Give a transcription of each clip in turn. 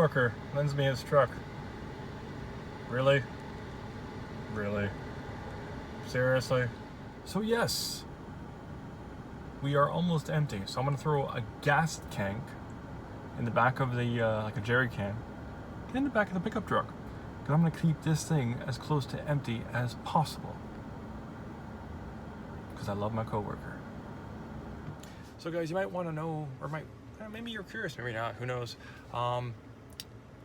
coworker lends me his truck. Really? Really? Seriously? So yes, we are almost empty. So I'm gonna throw a gas tank in the back of the, like a jerry can, in the back of the pickup truck. Because I'm gonna keep this thing as close to empty as possible. Because I love my coworker. So guys, you might want to know, or maybe you're curious, maybe not, who knows.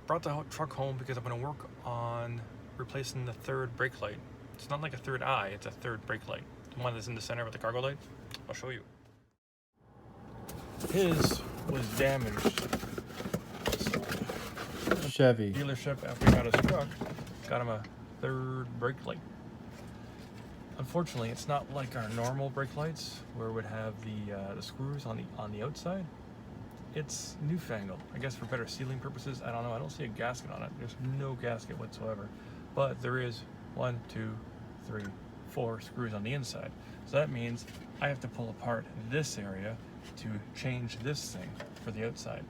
Brought the truck home because I'm going to work on replacing the third brake light. It's not like a third eye, it's a third brake light. The one that's in the center with the cargo light. I'll show you. His was damaged. So, Chevy dealership, after he got his truck, got him a third brake light. Unfortunately, it's not like our normal brake lights where it would have the screws on the outside. It's newfangled, I guess for better sealing purposes. I don't know. I don't see a gasket on it. There's no gasket whatsoever, but there is 1, 2, 3, 4 screws on the inside. So that means I have to pull apart this area to change this thing for the outside.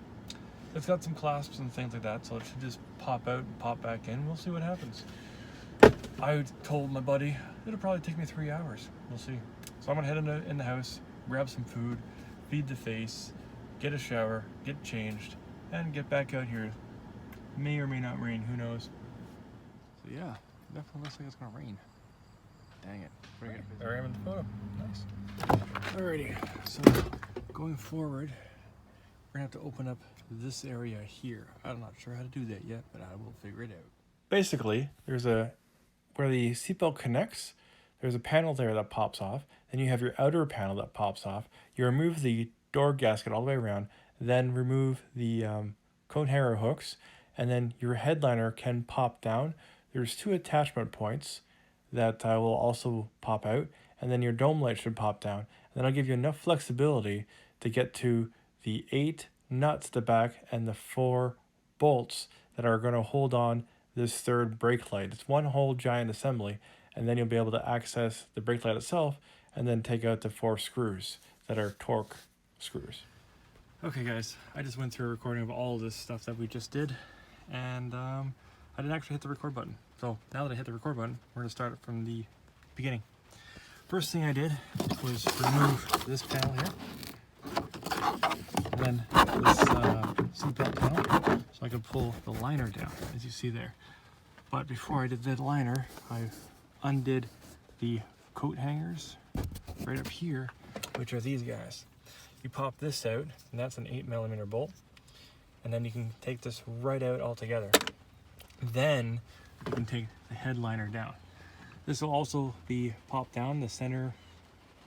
It's got some clasps and things like that, so it should just pop out and pop back in. We'll see what happens. I told my buddy it'll probably take me 3 hours. We'll see. So I'm gonna head in the house, grab some food, feed the face, get a shower, get changed, and get back out here. May or may not rain, who knows. So yeah, definitely looks like it's gonna rain. Dang it. There I am in the photo. Nice. Alrighty, so going forward, we're gonna have to open up this area here. I'm not sure how to do that yet, but I will figure it out. Basically, there's where the seatbelt connects, there's a panel there that pops off. Then you have your outer panel that pops off. You remove the door gasket all the way around, then remove the coat hanger hooks, and then your headliner can pop down. There's 2 attachment points that will also pop out, and then your dome light should pop down. And then I'll give you enough flexibility to get to the 8 nuts at the back and the 4 bolts that are going to hold on this third brake light. It's one whole giant assembly, and then you'll be able to access the brake light itself and then take out the 4 screws that are torque screws. Okay guys, I just went through a recording of all of this stuff that we just did, and I didn't actually hit the record button. So now that I hit the record button, we're going to start it from the beginning. First thing I did was remove this panel here, and then this seatbelt panel, so I could pull the liner down, as you see there. But before I did the liner, I undid the coat hangers right up here, which are these guys. You pop this out, and that's an 8mm bolt, and then you can take this right out altogether. Then you can take the headliner down. This will also be popped down, the center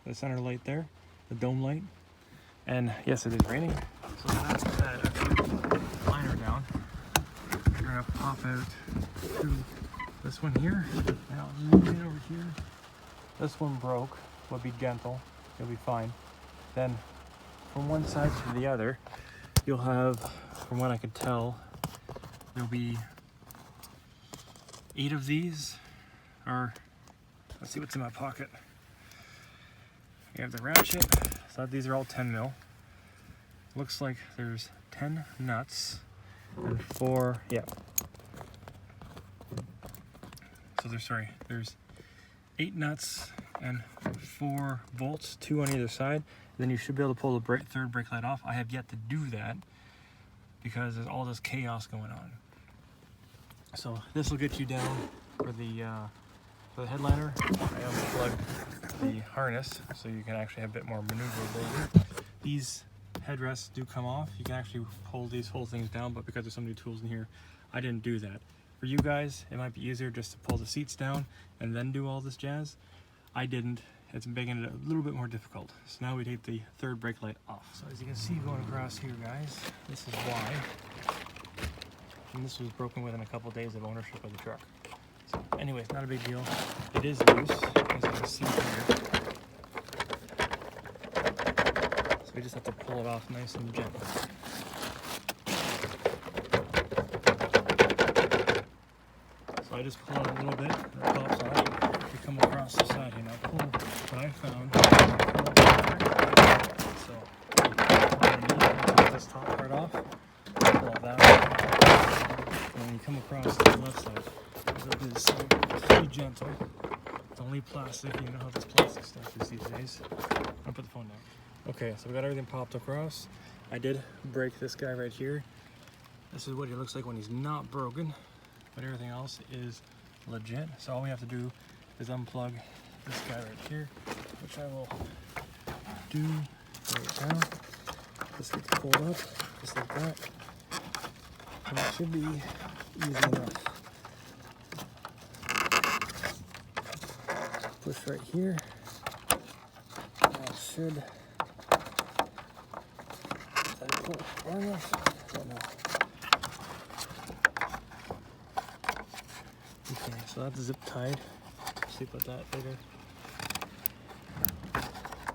light there, the dome light. And yes, it is raining, so that's that liner down. You're gonna pop out to this one here. Now zoom in over here. This one broke. Will be gentle. You'll be fine. Then from one side to the other, you'll have, from what I could tell, there'll be 8 of these. Or let's see what's in my pocket. You have the ratchet. So these are all 10mm. Looks like there's 10 nuts and 4, yeah. So there's 8 nuts and 4 bolts, 2 on either side. Then you should be able to pull the third brake light off. I have yet to do that because there's all this chaos going on. So this will get you down for the headliner. I unplugged the harness so you can actually have a bit more maneuverability. These headrests do come off. You can actually pull these whole things down, but because there's so many tools in here, I didn't do that. For you guys, it might be easier just to pull the seats down and then do all this jazz. I didn't. It's making it a little bit more difficult. So now we take the third brake light off. So as you can see going across here, guys, this is why. And this was broken within a couple days of ownership of the truck. So anyways, not a big deal. It is loose, as you can see here. So we just have to pull it off nice and gently. So I just pull it a little bit, and it pops off. We come across the side here. Now pull what I found. So underneath, take this top part off, pull that one. this side. It's pretty gentle. It's only plastic. You know how this plastic stuff is these days. I'll put the phone down. Okay, so we got everything popped across. I did break this guy right here. This is what he looks like when he's not broken, but everything else is legit. So all we have to do is unplug this guy right here, which I will do right now. This gets pulled up, just like that. And it should be easy enough. Push right here. That should. Did I pull it far enough? I don't know. Okay, so that's zip tied. Sleep with that later.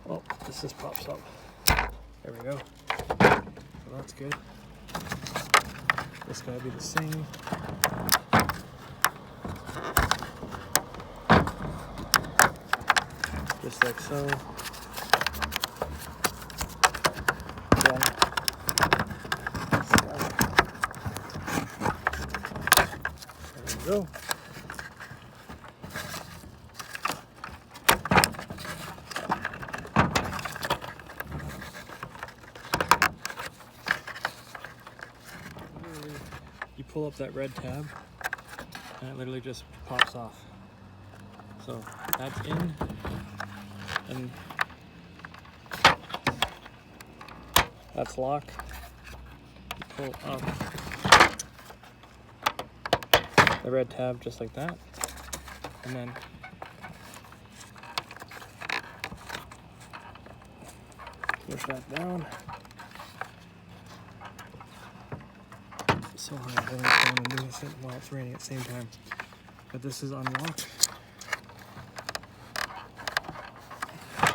Oh, this just pops up. There we go. So that's good. This gotta be the same. Just like so. Then there we go. You pull up that red tab and it literally just pops off. So that's in, and that's lock. You pull up the red tab just like that, and then push that down. So high, I don't want to do this while it's raining at the same time. But this is unlocked.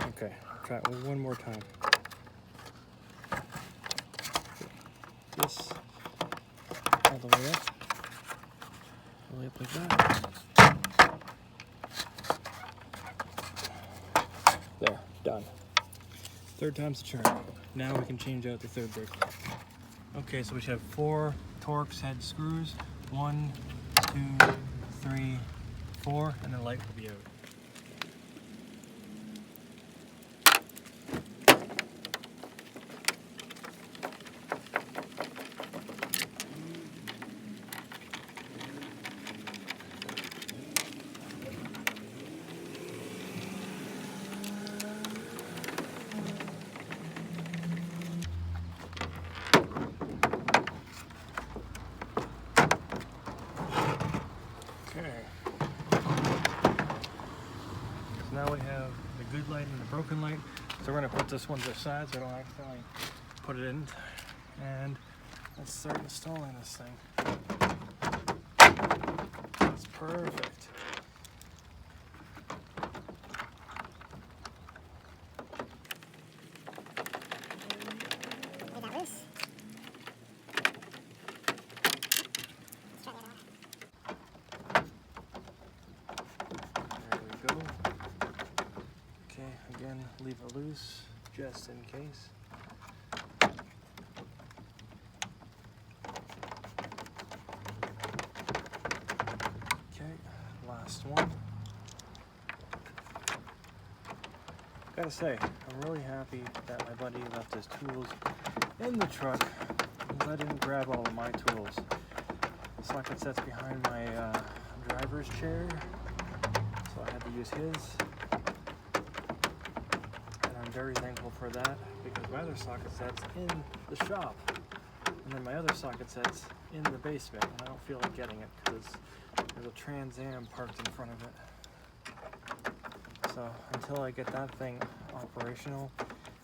Okay, I'll try it one more time. This all the way up. All the way up like that. There, done. Third time's the charm. Now we can change out the third brake light. Okay, so we should have 4 Torx head screws. 1, 2, 3, 4, and the light will be out. Now we have the good light and the broken light. So we're going to put this one to the side so I don't accidentally put it in. And let's start installing this thing. That's perfect. Again, leave it loose just in case. Okay, last one. Gotta say, I'm really happy that my buddy left his tools in the truck because I didn't grab all of my tools. The socket set's behind my driver's chair, so I had to use his. I'm very thankful for that because my other socket set's in the shop and then my other socket set's in the basement and I don't feel like getting it because there's a Trans Am parked in front of it. So until I get that thing operational,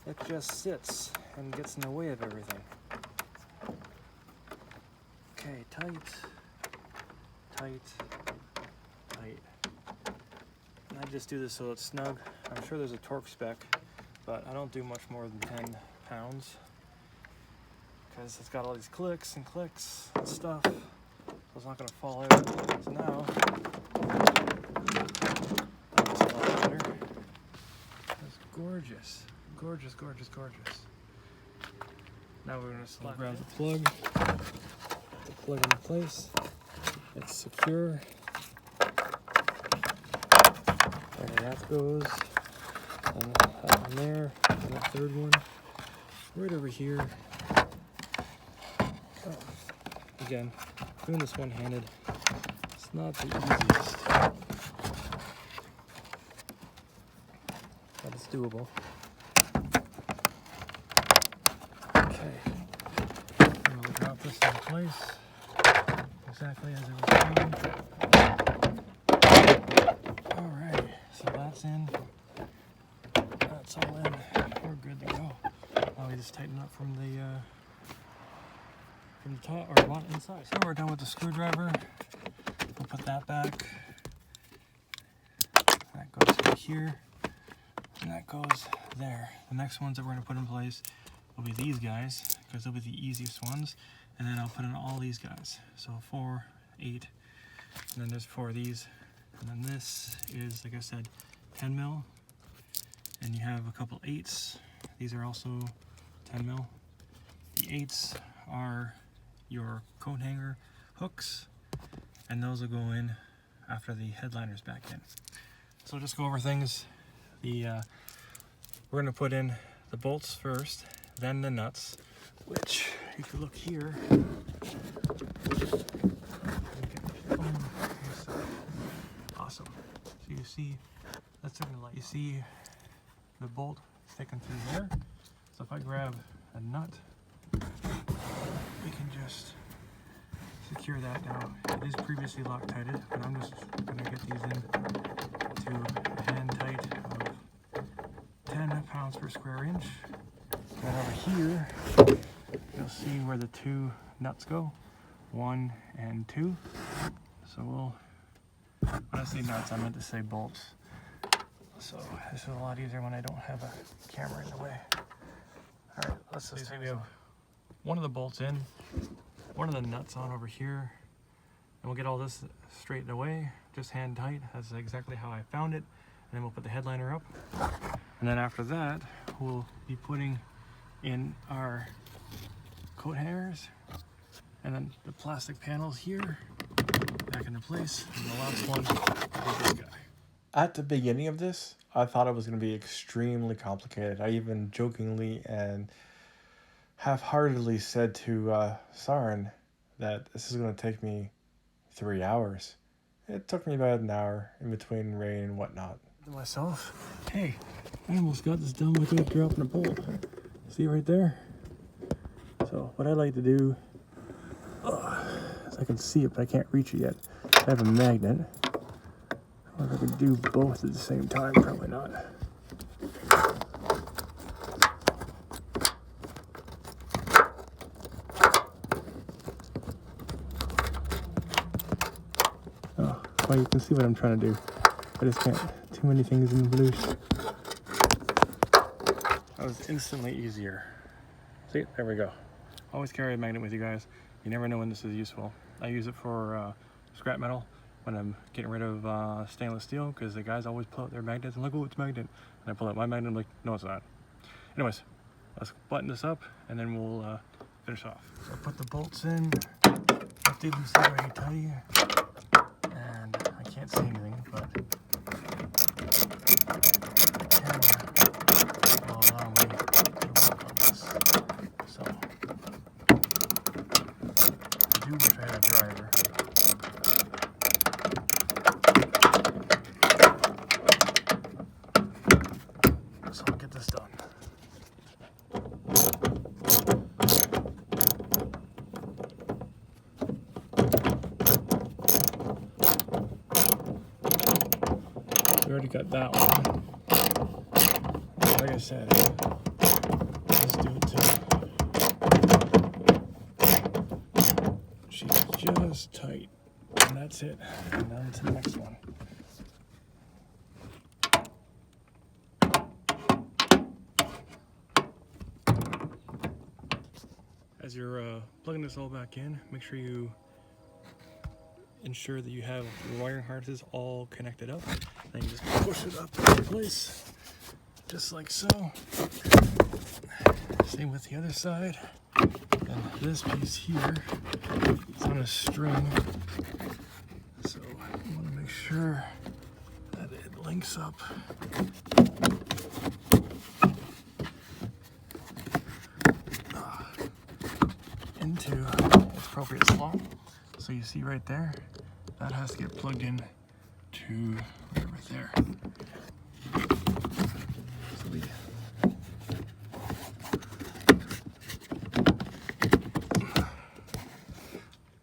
it just sits and gets in the way of everything. Okay, tight, tight, tight. And I just do this so it's snug. I'm sure there's a torque spec, but I don't do much more than 10 pounds because it's got all these clicks and clicks and stuff, so it's not going to fall out. So now, that's a lot better. That's gorgeous. Gorgeous, gorgeous, gorgeous. Now we're going to grab the plug, put the plug into place. It's secure. that goes. And that one there. And that third one right over here. Oh, again, doing this one-handed, it's not the easiest, but it's doable. Okay, and we'll drop this in place exactly as it was going. Alright, so that's in, that's all in, we're good to go. Now we just tighten up from the top or bottom inside. So we're done with the screwdriver. We'll put that back. That goes right here, and that goes there. The next ones that we're going to put in place will be these guys, because they'll be the easiest ones. And then I'll put in all these guys. So 4, 8, and then there's 4 of these. And then this is, like I said, 10 mil. And you have a couple 8s. These are also 10 mil. The 8s are your coat hanger hooks, and those will go in after the headliner's back in. So just go over things. We're going to put in the bolts first, then the nuts, which if you look here, awesome. So you see, that's certainly like you see the bolt sticking through there. So if I grab a nut, we can just secure that now. It is previously Loctited, but I'm just going to get these in to a hand tight of 10 pounds per square inch. And over here, you'll see where the 2 nuts go, 1 and 2. So when I say nuts, I meant to say bolts. So this is a lot easier when I don't have a camera in the way. All right, let's just see. We have one of the bolts in, one of the nuts on over here, and we'll get all this straightened away, just hand tight. That's exactly how I found it. And then we'll put the headliner up. And then after that, we'll be putting in our coat hangers, and then the plastic panels here back into place. And the last one is this guy. At the beginning of this, I thought it was going to be extremely complicated. I even jokingly and half-heartedly said to Saren that this is going to take me 3 hours. It took me about an hour in between rain and whatnot. To myself, hey, I almost got this done without dropping a bolt. See right there? So what I like to do, is I can see it, but I can't reach it yet. I have a magnet. I don't know if I can do both at the same time, probably not. Oh, well, you can see what I'm trying to do. I just can't, too many things in loose. That was instantly easier. See, there we go. Always carry a magnet with you guys. You never know when this is useful. I use it for scrap metal when I'm getting rid of stainless steel, because the guys always pull out their magnets and like, oh, it's magnet. And I pull out my magnet and I'm like, no, it's not. Anyways, let's button this up and then we'll finish off. So I put the bolts in. I did this already tight. And I can't see anything, but the camera will allow me to work on this. So I do wish I had a driver. So I'll get this done. We already got that one. Like I said, let's do it too. She's just tight. And that's it. And on to the next one. As you're plugging this all back in, make sure you ensure that you have your wiring harnesses all connected up. Then you just push it up into place, just like so. Same with the other side. And this piece here is on a string, so you want to make sure that it links up. Into its appropriate slot. So you see right there, that has to get plugged in to right there.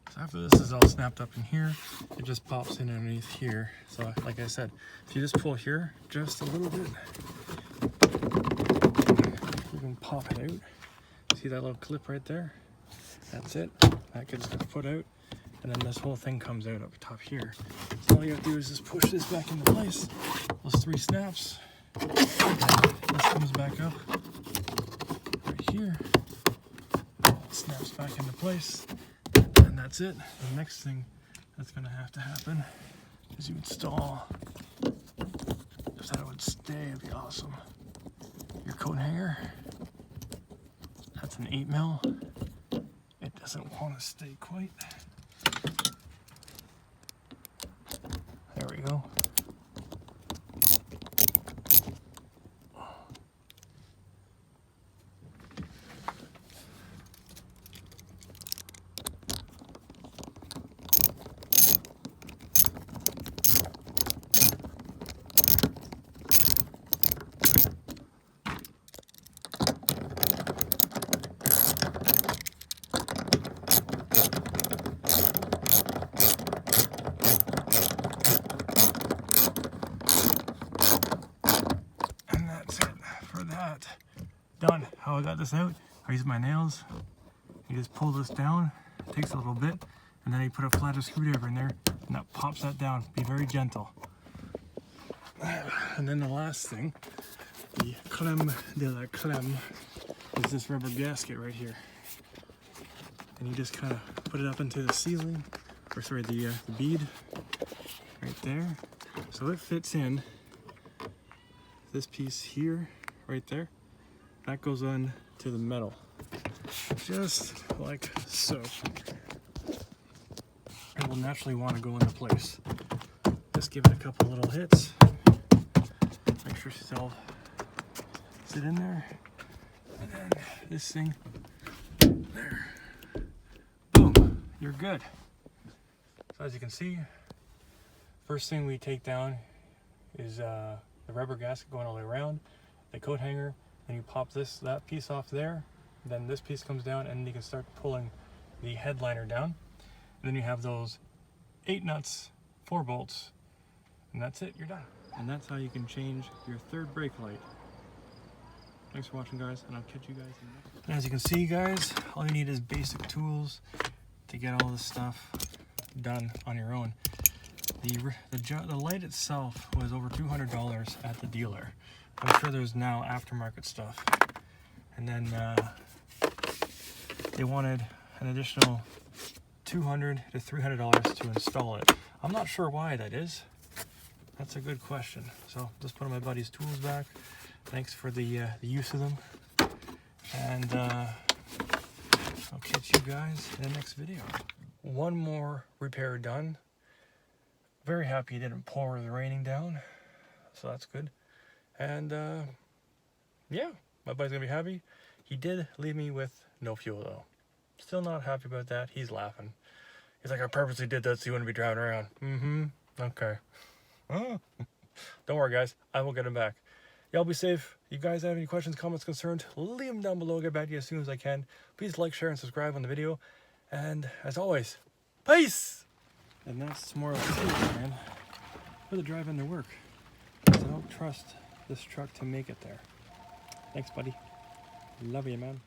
So after this is all snapped up in here, it just pops in underneath here. So like I said, if you just pull here just a little bit, you can pop it out. See that little clip right there? That's it. That gets put out, and then this whole thing comes out up top here. So all you have to do is just push this back into place. Those 3 snaps. This comes back up right here. It snaps back into place, and that's it. The next thing that's going to have to happen is you install, if that would stay, it'd be awesome, your coat hanger. That's an 8mm. It doesn't want to stay quite. There we go. Done. How I got this out, I use my nails. You just pull this down, it takes a little bit, and then you put a flatter screwdriver in there, and that pops that down. Be very gentle. And then the last thing, the creme de la creme, is this rubber gasket right here. And you just kind of put it up into the ceiling, or sorry, the bead right there. So it fits in this piece here, right there. That goes on to the metal, just like so. It will naturally want to go into place. Just give it a couple little hits. Make sure it's all sit in there. And then this thing, there. Boom, you're good. So as you can see, first thing we take down is the rubber gasket going all the way around, the coat hanger. And you pop that piece off there, then this piece comes down, and you can start pulling the headliner down. And then you have those 8 nuts, 4 bolts, and that's it, you're done. And that's how you can change your 3rd brake light. Thanks for watching, guys, and I'll catch you guys in the next. And as you can see, guys, all you need is basic tools to get all this stuff done on your own. The light itself was over $200 at the dealer. I'm sure there's now aftermarket stuff. And then they wanted an additional $200 to $300 to install it. I'm not sure why that is. That's a good question. So just putting my buddy's tools back. Thanks for the use of them. And I'll catch you guys in the next video. One more repair done. Very happy it didn't pour the raining down. So that's good. And yeah, my buddy's gonna be happy. He did leave me with no fuel though. Still not happy about that. He's laughing. He's like, I purposely did that so you wouldn't be driving around. Okay. Don't worry, guys. I will get him back. Y'all be safe. You guys have any questions, comments, concerns, leave them down below. I'll get back to you as soon as I can. Please like, share, and subscribe on the video. And as always, peace! And that's tomorrow's tip, man. For the drive into work. I don't trust this truck to make it there. Thanks, buddy. Love you, man.